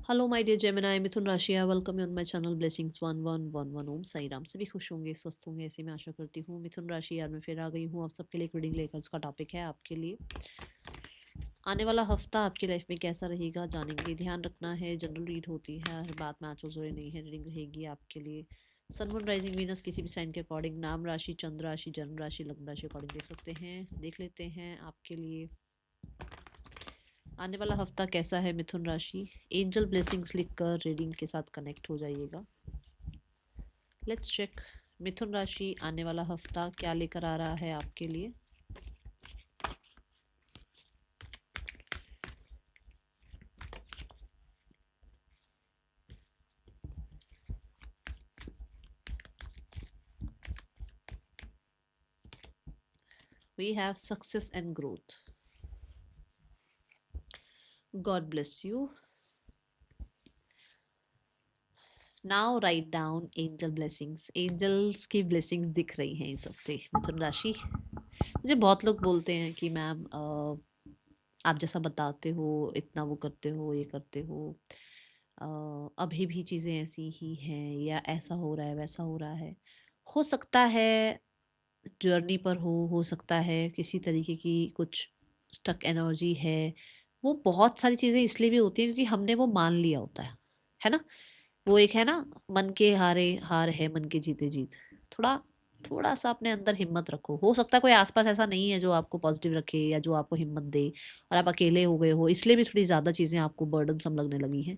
Hello my dear Gemini मिथुन राशि welcome you on my channel blessings 1111 ओम साई राम। सभी खुश होंगे स्वस्थ होंगे ऐसी मैं आशा करती हूँ। मिथुन राशि यार मैं फिर आ गई हूँ आप सबके लिए एक रीडिंग लेकर। इसका टॉपिक है आपके लिए आने वाला हफ्ता आपकी लाइफ में कैसा रहेगा जानेंगे। ध्यान रखना है जनरल रीड होती है, हर बात मैच हो जोड़े नहीं है। रीडिंग रहेगी आपके लिए सन मून राइजिंग वीनस किसी भी साइन के अकॉर्डिंग, नाम राशि चंद्र राशि जन्म राशि लग्न राशि अकॉर्डिंग देख सकते हैं। देख लेते हैं आपके लिए आने वाला हफ्ता कैसा है मिथुन राशि। एंजल ब्लेसिंग्स लिखकर रीडिंग के साथ कनेक्ट हो जाइएगा। लेट्स चेक मिथुन राशि आने वाला हफ्ता क्या लेकर आ रहा है आपके लिए। We have success and growth. God bless you. Now write down angel blessings. Angels की blessings दिख रही हैं इस हफ्ते मिथुन राशि। मुझे बहुत लोग बोलते हैं कि मैम आप जैसा बताते हो इतना वो करते हो ये करते हो, अभी भी चीज़ें ऐसी ही हैं या ऐसा हो रहा है वैसा हो रहा है। हो सकता है जर्नी पर हो सकता है किसी तरीके की कुछ स्टक एनर्जी है। वो बहुत सारी चीज़ें इसलिए भी होती हैं क्योंकि हमने वो मान लिया होता है ना। वो एक है ना, मन के हारे हार है मन के जीते जीत। थोड़ा थोड़ा सा अपने अंदर हिम्मत रखो। हो सकता है कोई आसपास ऐसा नहीं है जो आपको पॉजिटिव रखे या जो आपको हिम्मत दे, और आप अकेले हो गए हो इसलिए भी थोड़ी ज़्यादा चीज़ें आपको बर्डनसम लगने लगी हैं।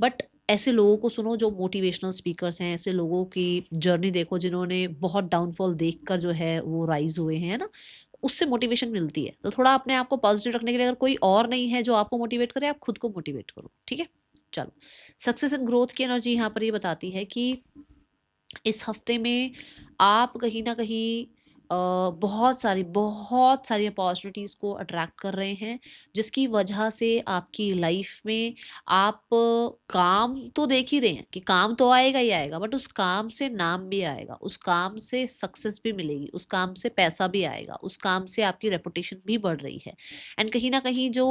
बट ऐसे लोगों को सुनो जो मोटिवेशनल स्पीकर्स हैं, ऐसे लोगों की जर्नी देखो जिन्होंने बहुत डाउनफॉल देखकर जो है वो राइज हुए हैं ना, उससे मोटिवेशन मिलती है। तो थोड़ा अपने आप को पॉजिटिव रखने के लिए अगर कोई और नहीं है जो आपको मोटिवेट करे, आप खुद को मोटिवेट करो, ठीक है। चलो, सक्सेस एंड ग्रोथ की एनर्जी यहाँ पर ये बताती है कि इस हफ्ते में आप कहीं ना कहीं बहुत सारी अपॉर्चुनिटीज़ को अट्रैक्ट कर रहे हैं, जिसकी वजह से आपकी लाइफ में आप काम तो देख ही रहे हैं कि काम तो आएगा ही आएगा, बट उस काम से नाम भी आएगा, उस काम से सक्सेस भी मिलेगी, उस काम से पैसा भी आएगा, उस काम से आपकी रेपुटेशन भी बढ़ रही है। एंड कहीं ना कहीं जो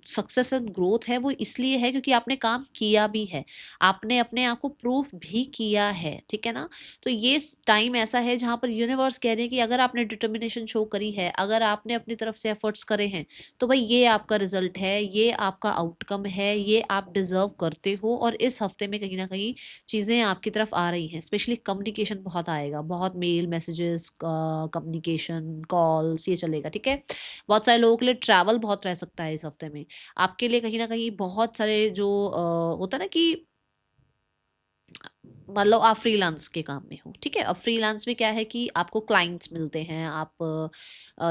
सक्सेस एंड ग्रोथ है वो इसलिए है क्योंकि आपने काम किया भी है, आपने अपने आप को प्रूफ भी किया है, ठीक है ना। तो ये टाइम ऐसा है जहाँ पर यूनिवर्स कह रहे हैं कि अगर आपने डिटर्मिनेशन शो करी है, अगर आपने अपनी तरफ से एफर्ट्स करे हैं, तो भाई ये आपका रिजल्ट है, ये आपका आउटकम है, ये आप डिजर्व करते हो। और इस हफ्ते में कहीं ना कहीं चीज़ें आपकी तरफ आ रही हैं, स्पेशली कम्युनिकेशन बहुत आएगा, बहुत मेल मैसेजेस कम्युनिकेशन कॉल्स ये चलेगा, ठीक है। बहुत सारे लोगों के लिए ट्रैवल बहुत रह सकता है इस हफ्ते में। आपके लिए कहीं ना कहीं बहुत सारे जो होता है ना कि मतलब आप फ्रीलांस के काम में हो, ठीक है। अब फ्रीलांस में क्या है कि आपको क्लाइंट्स मिलते हैं, आप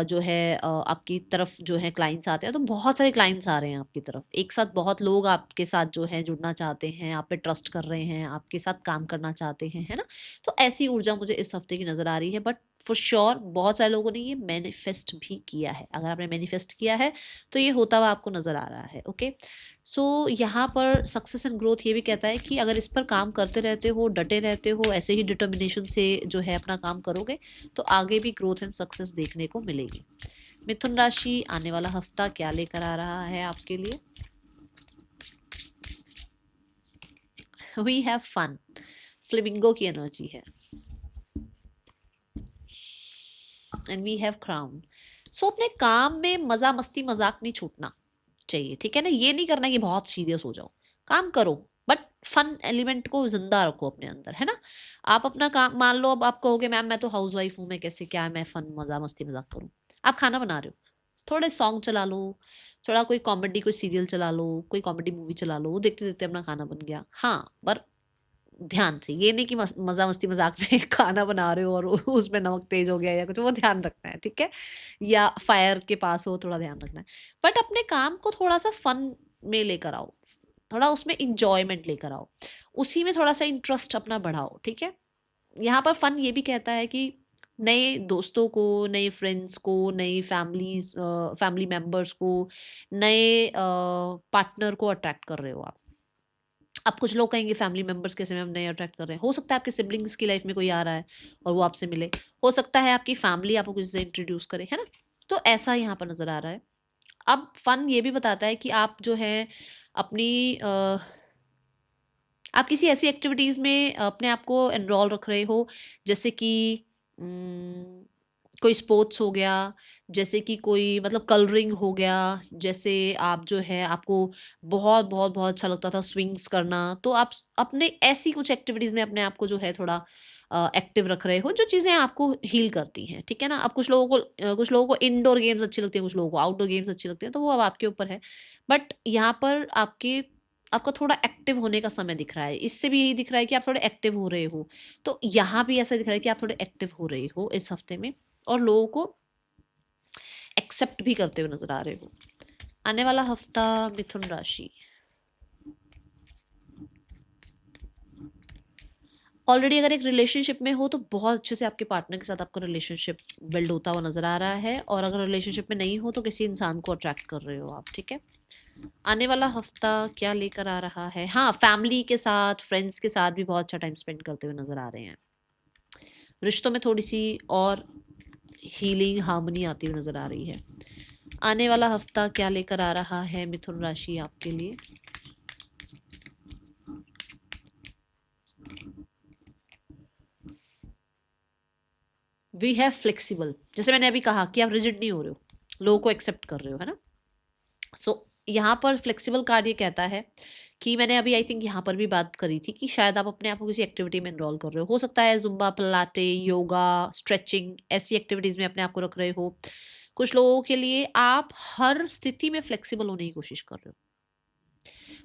जो है आपकी तरफ जो है क्लाइंट्स आते हैं, तो बहुत सारे क्लाइंट्स आ रहे हैं आपकी तरफ एक साथ। बहुत लोग आपके साथ जो है जुड़ना चाहते हैं, आप पे ट्रस्ट कर रहे हैं, आपके साथ काम करना चाहते हैं, है ना। तो ऐसी ऊर्जा मुझे इस हफ्ते की नज़र आ रही है। बट फॉर श्योर बहुत सारे लोगों ने ये मैनिफेस्ट भी किया है। अगर आपने मैनिफेस्ट किया है तो ये होता हुआ आपको नज़र आ रहा है, ओके। सो यहाँ पर सक्सेस एंड ग्रोथ ये भी कहता है कि अगर इस पर काम करते रहते हो, डटे रहते हो, ऐसे ही डिटर्मिनेशन से जो है अपना काम करोगे, तो आगे भी ग्रोथ एंड सक्सेस देखने को मिलेगी। मिथुन राशि आने वाला हफ्ता क्या लेकर आ रहा है आपके लिए। वी हैव फन, फ्लेमिंगो की एनर्जी है, एंड वी हैव क्राउन। सो अपने काम में मजा मस्ती मजाक नहीं छूटना चाहिए, ठीक है ना। ये नहीं करना कि बहुत सीरियस हो जाओ, काम करो बट फन एलिमेंट को जिंदा रखो अपने अंदर, है ना। आप अपना काम मान लो, अब आप कहोगे मैम मैं तो हाउस वाइफ हूँ, मैं कैसे क्या मैं फन मजा मस्ती मजाक करूँ। आप खाना बना रहे हो, थोड़े सॉन्ग चला लो, थोड़ा कोई कॉमेडी कोई सीरियल चला लो, कोई कॉमेडी मूवी चला लो, वो देखते देखते अपना खाना बन गया। हाँ, पर ध्यान से, ये नहीं कि मजा मस्ती मजाक में खाना बना रहे हो और उसमें नमक तेज हो गया या कुछ, वो ध्यान रखना है, ठीक है। या फायर के पास हो, थोड़ा ध्यान रखना है। बट अपने काम को थोड़ा सा फन में लेकर आओ, थोड़ा उसमें इंजॉयमेंट लेकर आओ, उसी में थोड़ा सा इंटरेस्ट अपना बढ़ाओ, ठीक है। यहाँ पर फन ये भी कहता है कि नए दोस्तों को, नए फ्रेंड्स को, नई फैमिली मेंबर्स को, नए पार्टनर को अट्रैक्ट कर रहे हो आप। अब कुछ लोग कहेंगे फैमिली मेंबर्स कैसे मैम नए अट्रैक्ट कर रहे हैं। हो सकता है आपके सिबलिंग्स की लाइफ में कोई आ रहा है और वो आपसे मिले, हो सकता है आपकी फैमिली आपको किसी से इंट्रोड्यूस करे, है ना। तो ऐसा यहाँ पर नजर आ रहा है। अब फन ये भी बताता है कि आप जो है अपनी आप किसी ऐसी एक्टिविटीज़ में अपने आप को एनरोल रख रहे हो, जैसे कि कोई स्पोर्ट्स हो गया, जैसे कि कोई मतलब कलरिंग हो गया, जैसे आप जो है आपको बहुत बहुत बहुत अच्छा लगता था स्विंग्स करना, तो आप अपने ऐसी कुछ एक्टिविटीज़ में अपने आप को जो है थोड़ा एक्टिव रख रहे हो, जो चीज़ें आपको हील करती हैं, ठीक है ना। अब कुछ लोगों को इंडोर गेम्स अच्छी लगती हैं, कुछ लोगों को आउटडोर गेम्स अच्छी लगती हैं, तो वो अब आपके ऊपर है। बट यहाँ पर आपका थोड़ा एक्टिव होने का समय दिख रहा है, इससे भी यही दिख रहा है कि आप थोड़े एक्टिव हो रहे हो। तो यहाँ भी ऐसा दिख रहा है कि आप थोड़े एक्टिव हो रहे हो इस हफ्ते में, और लोगों को एक्सेप्ट भी करते हुए नजर आ रहे हो। आने वाला हफ्ता मिथुन राशि, ऑलरेडी अगर एक रिलेशनशिप में हो तो बहुत अच्छे से आपके पार्टनर के साथ आपका रिलेशनशिप बिल्ड होता हुआ नजर आ रहा है, और अगर रिलेशनशिप में नहीं हो तो किसी इंसान को अट्रैक्ट कर रहे हो आप, ठीक है। आने वाला हफ्ता क्या लेकर आ रहा है, हाँ, फैमिली के साथ फ्रेंड्स के साथ भी बहुत अच्छा टाइम स्पेंड करते हुए नजर आ रहे हैं। रिश्तों में थोड़ी सी और हीलिंग हार्मनी आती हुई नजर आ रही है। आने वाला हफ्ता क्या लेकर आ रहा है मिथुन राशि आपके लिए, वी हैव फ्लेक्सिबल। जैसे मैंने अभी कहा कि आप रिजिड नहीं हो रहे हो, लोगों को एक्सेप्ट कर रहे हो, है ना। सो यहाँ पर फ्लेक्सिबल कार्ड ये कहता है कि मैंने अभी आई थिंक यहाँ पर भी बात करी थी कि शायद आप अपने आप को किसी एक्टिविटी में एनरोल कर रहे हो सकता है जुम्बा, पिलाटे, योगा, स्ट्रेचिंग, ऐसी एक्टिविटीज़ में अपने आप को रख रहे हो। कुछ लोगों के लिए आप हर स्थिति में फ्लेक्सिबल होने की कोशिश कर रहे हो।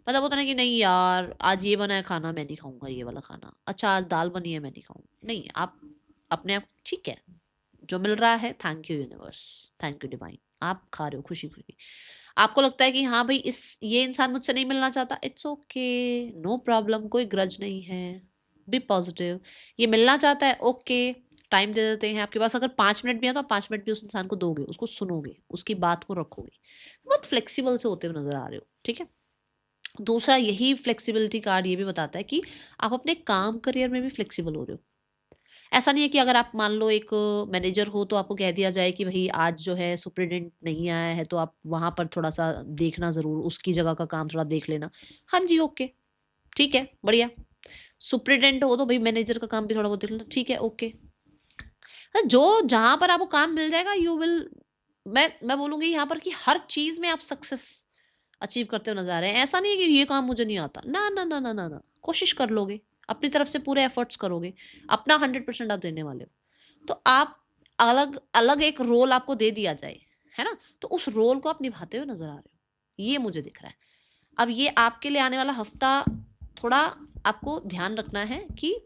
मतलब होता ना कि नहीं यार, आज ये बना है खाना, मैं नहीं खाऊंगा ये वाला खाना, अच्छा आज दाल बनी है मैं नहीं खाऊंगा, नहीं, आप अपने आप ठीक है, जो मिल रहा है thank you universe, thank you divine, आप खा रहे हो खुशी खुशी। आपको लगता है कि हाँ भाई इस ये इंसान मुझसे नहीं मिलना चाहता, इट्स ओके, नो प्रॉब्लम, कोई ग्रज नहीं है, बी पॉजिटिव। ये मिलना चाहता है, ओके, टाइम दे देते हैं, आपके पास अगर 5 मिनट भी है तो आप 5 मिनट भी उस इंसान को दोगे, उसको सुनोगे, उसकी बात को रखोगे, बहुत फ्लेक्सिबल से होते हुए नजर आ रहे हो, ठीक है। दूसरा यही फ्लेक्सिबिलिटी कार्ड ये भी बताता है कि आप अपने काम करियर में भी फ्लेक्सिबल हो रहे हो। ऐसा नहीं है कि अगर आप मान लो एक मैनेजर हो तो आपको कह दिया जाए कि भाई आज जो है सुपरिटेंडेंट नहीं आया है तो आप वहाँ पर थोड़ा सा देखना ज़रूर, उसकी जगह का काम थोड़ा देख लेना। हाँ जी, ओके, ठीक है, बढ़िया। सुपरिटेंडेंट हो तो भाई मैनेजर का काम भी थोड़ा बहुत देख लेना, ठीक है, ओके। जो जहाँ पर आपको काम मिल जाएगा यू विल, मैं बोलूँगी यहाँ पर कि हर चीज़ में आप सक्सेस अचीव करते हुए नजर आ रहे हैं। ऐसा नहीं है कि ये काम मुझे नहीं आता, ना ना ना ना ना ना, कोशिश कर लोगे, अपनी तरफ से पूरे एफर्ट्स करोगे, अपना 100% आप देने वाले हो, तो आप अलग अलग एक रोल आपको दे दिया जाए, है ना, तो उस रोल को आप निभाते हुए नजर आ रहे हो, ये मुझे दिख रहा है। अब ये आपके लिए आने वाला हफ्ता थोड़ा आपको ध्यान रखना है कि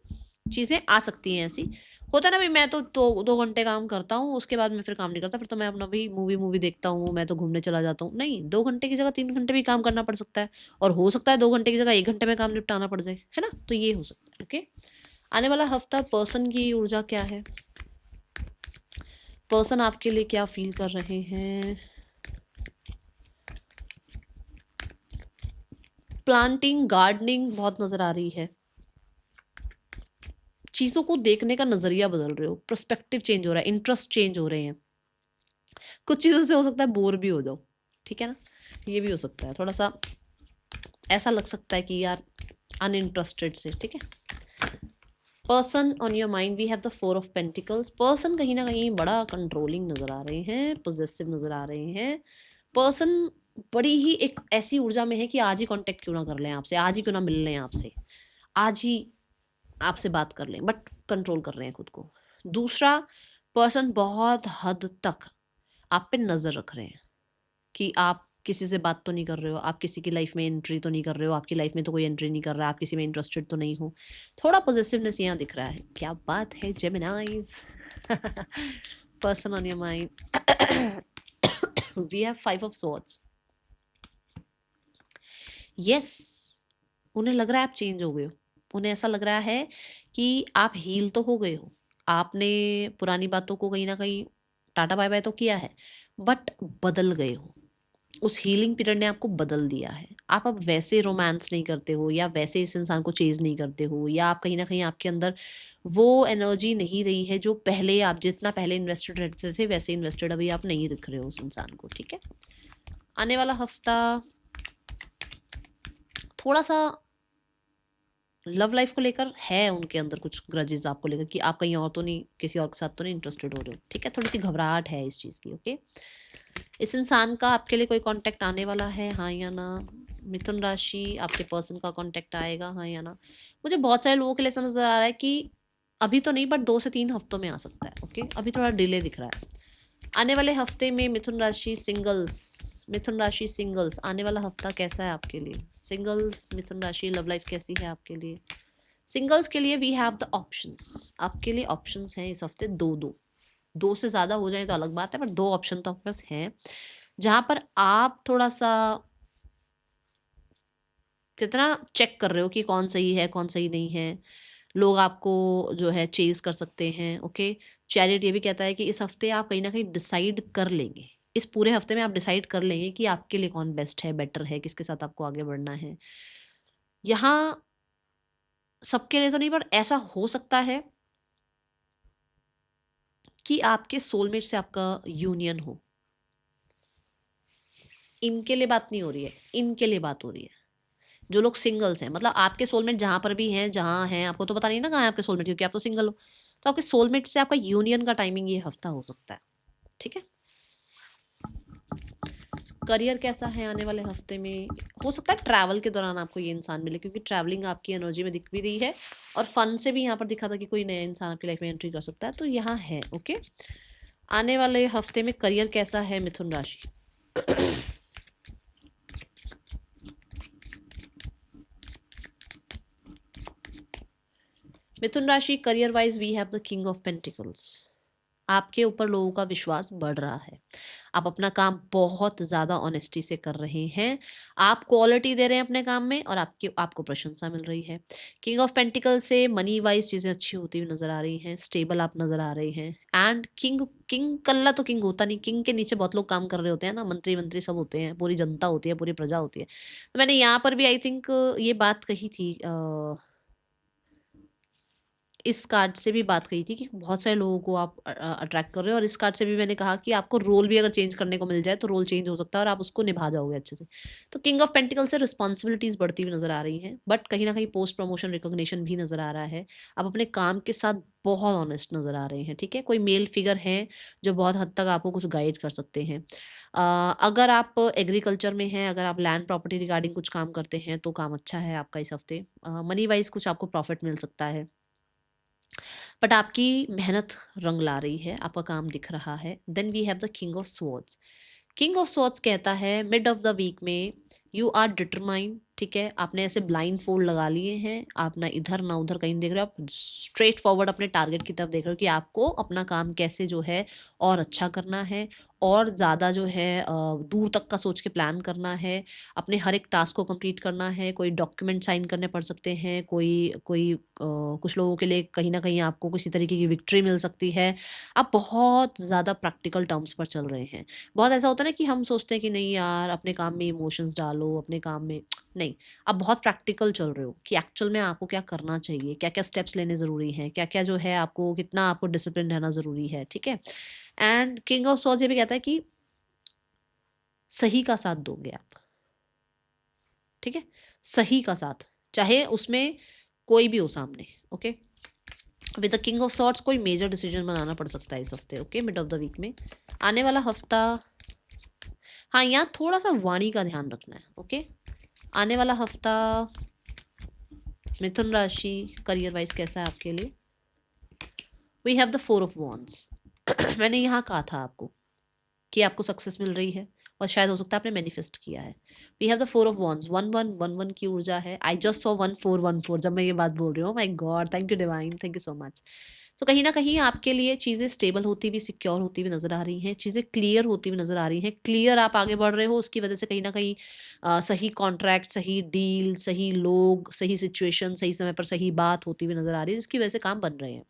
चीज़ें आ सकती हैं ऐसी। होता है ना भाई, मैं तो 2 घंटे काम करता हूँ, उसके बाद मैं फिर काम नहीं करता, फिर तो मैं अपना भी मूवी मूवी देखता हूँ, मैं तो घूमने चला जाता हूँ, नहीं, 2 घंटे की जगह 3 घंटे भी काम करना पड़ सकता है, और हो सकता है 2 घंटे की जगह 1 घंटे में काम निपटाना पड़ जाए, है ना, तो ये हो सकता है, ओके। आने वाला हफ्ता पर्सन की ऊर्जा क्या है, पर्सन आपके लिए क्या फील कर रहे हैं। प्लांटिंग, गार्डनिंग बहुत नजर आ रही है, चीज़ों को देखने का नज़रिया बदल रहे हो, पर्सपेक्टिव चेंज हो रहा है, इंटरेस्ट चेंज हो रहे हैं, कुछ चीज़ों से हो सकता है बोर भी हो जाओ, ठीक है ना, ये भी हो सकता है, थोड़ा सा ऐसा लग सकता है कि यार अनइंटरेस्टेड से, ठीक है। Person on your mind, we have the 4 of pentacles. Person कहीं ना कहीं बड़ा कंट्रोलिंग नज़र आ रहे हैं, पोजेसिव नज़र आ रहे हैं। पर्सन बड़ी ही एक ऐसी ऊर्जा में है कि आज ही कांटेक्ट क्यों ना कर लें आपसे, आज ही क्यों ना मिल लें आपसे, आज ही आपसे बात कर लें, बट कंट्रोल कर रहे हैं खुद को। दूसरा, पर्सन बहुत हद तक आप पे नज़र रख रहे हैं कि आप किसी से बात तो नहीं कर रहे हो, आप किसी की लाइफ में एंट्री तो नहीं कर रहे हो, आपकी लाइफ में तो कोई एंट्री नहीं कर रहा, आप किसी में इंटरेस्टेड तो नहीं हो, थोड़ा पॉजिटिवनेस यहाँ दिख रहा है। क्या बात है Geminis. Person on your mind, we have 5 of swords. Yes, उन्हें लग रहा है आप चेंज हो गए हो, उन्हें ऐसा लग रहा है कि आप हील तो हो गए हो, आपने पुरानी बातों को कहीं ना कहीं टाटा बाय बाय तो किया है, बट बदल गए हो, उस हीलिंग पीरियड ने आपको बदल दिया है। आप अब वैसे रोमांस नहीं करते हो, या वैसे इस इंसान को चेज नहीं करते हो, या आप कहीं ना कहीं आपके अंदर वो एनर्जी नहीं रही है जो पहले, आप जितना पहले इन्वेस्टेड रहते थे वैसे इन्वेस्टेड अभी आप नहीं दिख रहे हो उस इंसान को, ठीक है। आने वाला हफ्ता थोड़ा सा लव लाइफ को लेकर है उनके अंदर कुछ ग्रजेस आपको लेकर कि आप कहीं और तो नहीं, किसी और के साथ तो नहीं इंटरेस्टेड हो रहे हो, ठीक है, थोड़ी सी घबराहट है इस चीज़ की, ओके। इस इंसान का आपके लिए कोई कांटेक्ट आने वाला है, हाँ या ना। मिथुन राशि, आपके पर्सन का कांटेक्ट आएगा, हाँ या ना। मुझे बहुत सारे लोगों के लिए ऐसा नजर आ रहा है कि अभी तो नहीं, बट 2 से 3 हफ्तों में आ सकता है, ओके। अभी थोड़ा डिले दिख रहा है। आने वाले हफ्ते में मिथुन राशि सिंगल्स, मिथुन राशि सिंगल्स, आने वाला हफ्ता कैसा है आपके लिए? सिंगल्स, मिथुन राशि, लव लाइफ कैसी है आपके लिए? सिंगल्स के लिए वी हैव द ऑप्शंस, आपके लिए ऑप्शंस हैं इस हफ्ते, दो दो, दो से ज़्यादा हो जाए तो अलग बात है, पर 2 ऑप्शन तो आपके पास हैं, जहाँ पर आप थोड़ा सा कितना चेक कर रहे हो कि कौन सही है कौन सही नहीं है। लोग आपको जो है चेज कर सकते हैं, ओके। चैरिट ये भी कहता है कि इस हफ्ते आप कहीं ना कहीं डिसाइड कर लेंगे, इस पूरे हफ्ते में आप डिसाइड कर लेंगे कि आपके लिए कौन बेस्ट है, बेटर है, किसके साथ आपको आगे बढ़ना है। यहाँ सबके लिए तो नहीं, पर ऐसा हो सकता है कि आपके सोलमेट से आपका यूनियन हो। इनके लिए बात नहीं हो रही है, इनके लिए बात हो रही है। जो लोग सिंगल्स हैं, मतलब आपके सोलमेट जहां पर भी हैं, जहां हैं, आपको तो पता नहीं ना कहाँ है आपके सोलमेट, क्योंकि आप तो सिंगल हो। तो आपके सोलमेट से आपका यूनियन का टाइमिंग ये हफ्ता हो सकता है, ठीक है। करियर कैसा है आने वाले हफ्ते में? हो सकता है ट्रैवल के दौरान आपको ये इंसान मिले, क्योंकि ट्रैवलिंग आपकी एनर्जी में दिख भी रही है, और फन से भी यहाँ पर दिखा था कि कोई नया इंसान आपकी लाइफ में एंट्री कर सकता है, तो यहाँ है, ओके। आने वाले हफ्ते में करियर कैसा है मिथुन राशि? मिथुन राशि, career wise we have the king of pentacles. आपके ऊपर लोगों का विश्वास बढ़ रहा है, आप अपना काम बहुत ज़्यादा ऑनेस्टी से कर रहे हैं, आप क्वालिटी दे रहे हैं अपने काम में, और आपको प्रशंसा मिल रही है। किंग ऑफ पेंटिकल से मनी वाइज चीज़ें अच्छी होती हुई नजर आ रही हैं, स्टेबल आप नजर आ रहे हैं। एंड किंग, किंग कल्ला तो किंग होता नहीं, किंग के नीचे बहुत लोग काम कर रहे होते हैं ना, मंत्री मंत्री सब होते हैं, पूरी जनता होती है, पूरी प्रजा होती है। तो मैंने यहाँ पर भी आई थिंक ये बात कही थी, इस कार्ड से भी बात कही थी कि बहुत सारे लोगों को आप अट्रैक्ट कर रहे हो, और इस कार्ड से भी मैंने कहा कि आपको रोल भी अगर चेंज करने को मिल जाए तो रोल चेंज हो सकता है और आप उसको निभा जाओगे अच्छे से। तो किंग ऑफ पेंटिकल से रिस्पॉन्सिबिलिटीज बढ़ती हुई नजर आ रही हैं, बट कहीं ना कहीं पोस्ट प्रमोशन रिकॉग्निशन भी नजर आ रहा है। आप अपने काम के साथ बहुत ऑनेस्ट नजर आ रहे हैं, ठीक है। कोई मेल फिगर है जो बहुत हद तक आपको कुछ गाइड कर सकते हैं। अगर आप एग्रीकल्चर में हैं, अगर आप लैंड प्रॉपर्टी रिगार्डिंग कुछ काम करते हैं तो काम अच्छा है आपका इस हफ्ते। मनी वाइज कुछ आपको प्रॉफिट मिल सकता है, बट आपकी मेहनत रंग ला रही है, आपका काम दिख रहा है। Then we have the king of swords. King of swords कहता है मिड ऑफ द वीक में यू आर डिटरमाइंड, ठीक है। आपने ऐसे ब्लाइंड फोल्ड लगा लिए हैं, आप ना इधर ना उधर कहीं देख रहे हो, आप स्ट्रेट फॉरवर्ड अपने टारगेट की तरफ देख रहे हो कि आपको अपना काम कैसे जो है और अच्छा करना है, और ज़्यादा जो है दूर तक का सोच के प्लान करना है, अपने हर एक टास्क को कंप्लीट करना है। कोई डॉक्यूमेंट साइन करने पड़ सकते हैं, कोई कोई कुछ लोगों के लिए कहीं ना कहीं आपको किसी तरीके की विक्ट्री मिल सकती है। आप बहुत ज़्यादा प्रैक्टिकल टर्म्स पर चल रहे हैं। बहुत ऐसा होता है ना कि हम सोचते हैं कि नहीं यार अपने काम में इमोशंस डालो, अपने काम में नहीं, आप बहुत प्रैक्टिकल चल रहे हो कि एक्चुअल में आपको क्या करना चाहिए, क्या क्या स्टेप्स लेने ज़रूरी हैं, क्या क्या जो है आपको, कितना आपको डिसिप्लिन रहना ज़रूरी है, ठीक है। एंड किंग ऑफ सॉर्ड्स ये भी कहता है कि सही का साथ दोगे आप, ठीक है। सही का साथ, चाहे उसमें कोई भी हो सामने, okay. With the king of swords कोई मेजर डिसीजन बनाना पड़ सकता है इस हफ्ते, okay, mid of the week में। आने वाला हफ्ता, हाँ यहाँ थोड़ा सा वाणी का ध्यान रखना है, ओके। आने वाला हफ्ता मिथुन राशि करियर वाइज कैसा है आपके लिए? We have the 4 of wands. मैंने यहाँ कहा था आपको कि आपको सक्सेस मिल रही है, और शायद हो सकता है आपने मैनिफेस्ट किया है। We have the 4 of wands, 1111 की ऊर्जा है। आई जस्ट सॉ 1414 जब मैं ये बात बोल रही हूँ, my God, thank you divine, thank you so much. तो कहीं ना कहीं आपके लिए चीज़ें स्टेबल होती हुई, सिक्योर होती हुई नजर आ रही हैं, चीज़ें क्लियर होती हुई नजर आ रही हैं। क्लियर आप आगे बढ़ रहे हो, उसकी वजह से कहीं ना कहीं सही कॉन्ट्रैक्ट, सही डील, सही लोग, सही सिचुएशन, सही समय पर सही बात होती हुई नजर आ रही है, जिसकी वजह से काम बन रहे हैं।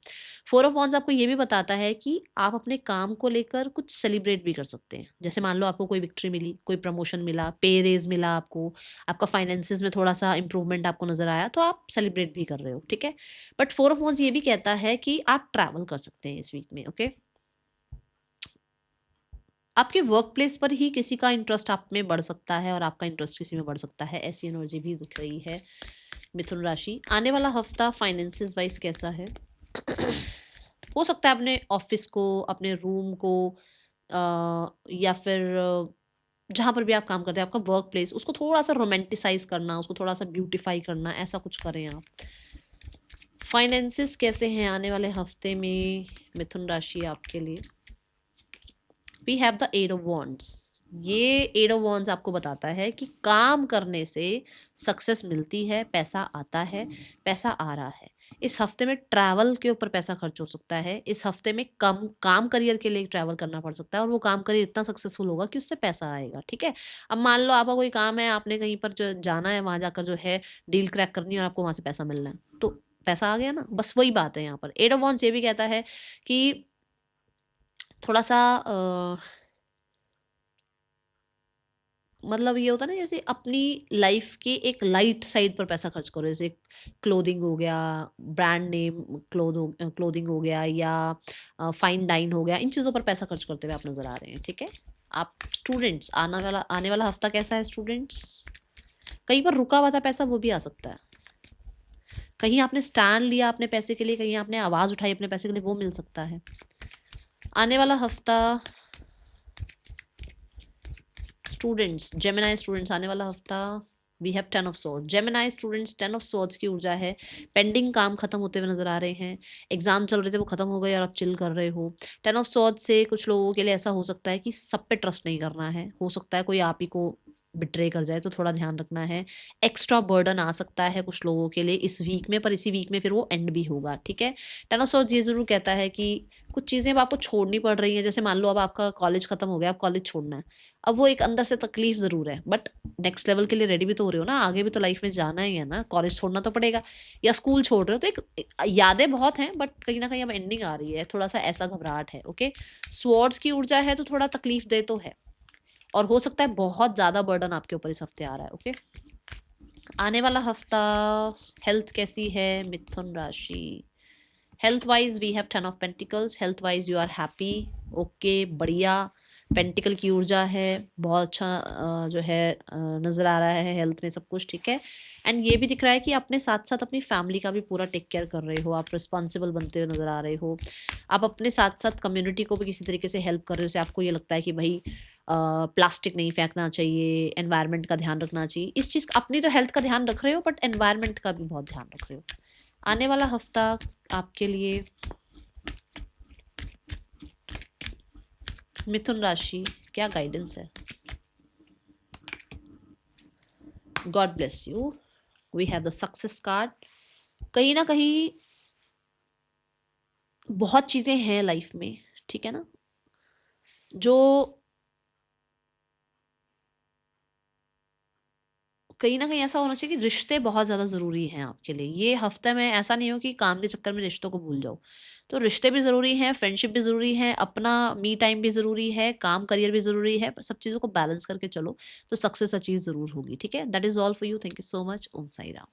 4 ऑफ वॉन्ड्स आपको ये भी बताता है कि आप अपने काम को लेकर कुछ सेलिब्रेट भी कर सकते हैं। जैसे मान लो आपको कोई विक्ट्री मिली, कोई प्रमोशन मिला, पे रेज मिला आपको, आपका फाइनेंसिस में थोड़ा सा इंप्रूवमेंट आपको नजर आया, तो आप सेलिब्रेट भी कर रहे हो, ठीक है। बट 4 ऑफ वॉन्ड्स ये भी कहता है कि आप ट्रैवल कर सकते हैं इस वीक में, ओके। आपके वर्क प्लेस पर ही किसी का इंटरेस्ट आप में बढ़ सकता है, और आपका इंटरेस्ट किसी में बढ़ सकता है, ऐसी एनर्जी भी दिख रही है। मिथुन राशि, आने वाला हफ्ता फाइनेंसेस वाइज कैसा है? हो सकता है अपने ऑफिस को, अपने रूम को, या फिर जहाँ पर भी आप काम करते हैं, आपका वर्क प्लेस, उसको थोड़ा सा रोमांटिसाइज करना, उसको थोड़ा सा ब्यूटीफाई करना, ऐसा कुछ करें आप। फाइनेंसेस कैसे हैं आने वाले हफ्ते में मिथुन राशि आपके लिए? We have the eight of wands. ये एट ऑफ वॉन्ड्स आपको बताता है कि काम करने से सक्सेस मिलती है, पैसा आता है, पैसा आ रहा है। इस हफ्ते में ट्रैवल के ऊपर पैसा खर्च हो सकता है। इस हफ्ते में कम काम करियर के लिए ट्रैवल करना पड़ सकता है, और वो काम करियर इतना सक्सेसफुल होगा कि उससे पैसा आएगा। ठीक है, अब मान लो आपका कोई काम है, आपने कहीं पर जो जाना है, वहां जाकर जो है डील क्रैक करनी है और आपको वहां से पैसा मिलना है, तो पैसा आ गया ना। बस वही बात है यहाँ पर। एट ऑफ वॉन्ड्स ये भी कहता है कि थोड़ा सा मतलब ये होता है ना, जैसे अपनी लाइफ की एक लाइट साइड पर पैसा खर्च करो, जैसे क्लोथिंग हो गया, ब्रांड नेम क्लोथिंग हो गया, या फाइन डाइन हो गया, इन चीज़ों पर पैसा खर्च करते हुए आप नज़र आ रहे हैं। ठीक है, आप स्टूडेंट्स, आने वाला हफ्ता कैसा है स्टूडेंट्स? कहीं पर रुका हुआ था पैसा, वो भी आ सकता है। कहीं आपने स्टैंड लिया अपने पैसे के लिए, कहीं आपने आवाज़ उठाई अपने पैसे के लिए, वो मिल सकता है। आने वाला हफ्ता स्टूडेंट्स, जेमिनाई स्टूडेंट्स, आने वाला हफ्ता we have 10 of swords. Gemini students 10 of swords की ऊर्जा है। पेंडिंग काम खत्म होते हुए नजर आ रहे हैं। एग्जाम चल रहे थे, वो खत्म हो गए और आप चिल कर रहे हो। 10 ऑफ सॉर्ड्स से कुछ लोगों के लिए ऐसा हो सकता है कि सब पे ट्रस्ट नहीं करना है। हो सकता है कोई आप ही को बिट्रे कर जाए, तो थोड़ा ध्यान रखना है। एक्स्ट्रा बर्डन आ सकता है कुछ लोगों के लिए इस वीक में, पर इसी वीक में फिर वो एंड भी होगा। ठीक है, 10 ऑफ सॉर्ड्स ये जरूर कहता है कि कुछ चीज़ें अब आपको छोड़नी पड़ रही हैं। जैसे मान लो अब आपका कॉलेज खत्म हो गया, अब कॉलेज छोड़ना है। अब वो एक अंदर से तकलीफ ज़रूर है, बट नेक्स्ट लेवल के लिए रेडी भी तो हो रहे हो ना, आगे भी तो लाइफ में जाना ही है ना। कॉलेज छोड़ना तो पड़ेगा, या स्कूल छोड़ रहे हो, तो एक यादें बहुत हैं, बट कहीं ना कहीं अब एंडिंग आ रही है, थोड़ा सा ऐसा घबराहट है। ओके, स्वॉर्ड्स की ऊर्जा है तो थोड़ा तकलीफ दे तो है, और हो सकता है बहुत ज़्यादा बर्डन आपके ऊपर इस हफ्ते आ रहा है। ओके, आने वाला हफ्ता हेल्थ कैसी है मिथुन राशि? Health wise we have 10 of pentacles. Health wise you are happy, okay, बढ़िया। पेंटिकल की ऊर्जा है, बहुत अच्छा जो है नज़र आ रहा है हेल्थ में सब कुछ। ठीक है, एंड ये भी दिख रहा है कि अपने साथ साथ अपनी फैमिली का भी पूरा टेक केयर कर रहे हो, आप रिस्पॉन्सिबल बनते हुए नज़र आ रहे हो। आप अपने साथ साथ कम्युनिटी को भी किसी तरीके से हेल्प कर रहे हो, जैसे आपको ये लगता है कि भाई प्लास्टिक नहीं फेंकना चाहिए, एनवायरनमेंट का ध्यान रखना चाहिए। इस चीज़, अपनी तो हेल्थ का ध्यान रख रहे हो, बट एनवायरनमेंट का भी बहुत ध्यान रख रहे हो। आने वाला हफ्ता आपके लिए मिथुन राशि क्या गाइडेंस है? God bless you, we have the success card. कहीं ना कहीं बहुत चीज़ें हैं लाइफ में, ठीक है ना, जो कहीं ना कहीं ऐसा होना चाहिए कि रिश्ते बहुत ज़्यादा ज़रूरी हैं आपके लिए। ये हफ्ते में ऐसा नहीं हो कि काम के चक्कर में रिश्तों को भूल जाओ। तो रिश्ते भी ज़रूरी हैं, फ्रेंडशिप भी ज़रूरी है, अपना मी टाइम भी ज़रूरी है, काम करियर भी ज़रूरी है। सब चीज़ों को बैलेंस करके चलो तो सक्सेस अचीव ज़रूर होगी। ठीक है, that is all for you. Thank you so much. Om Sai Ram.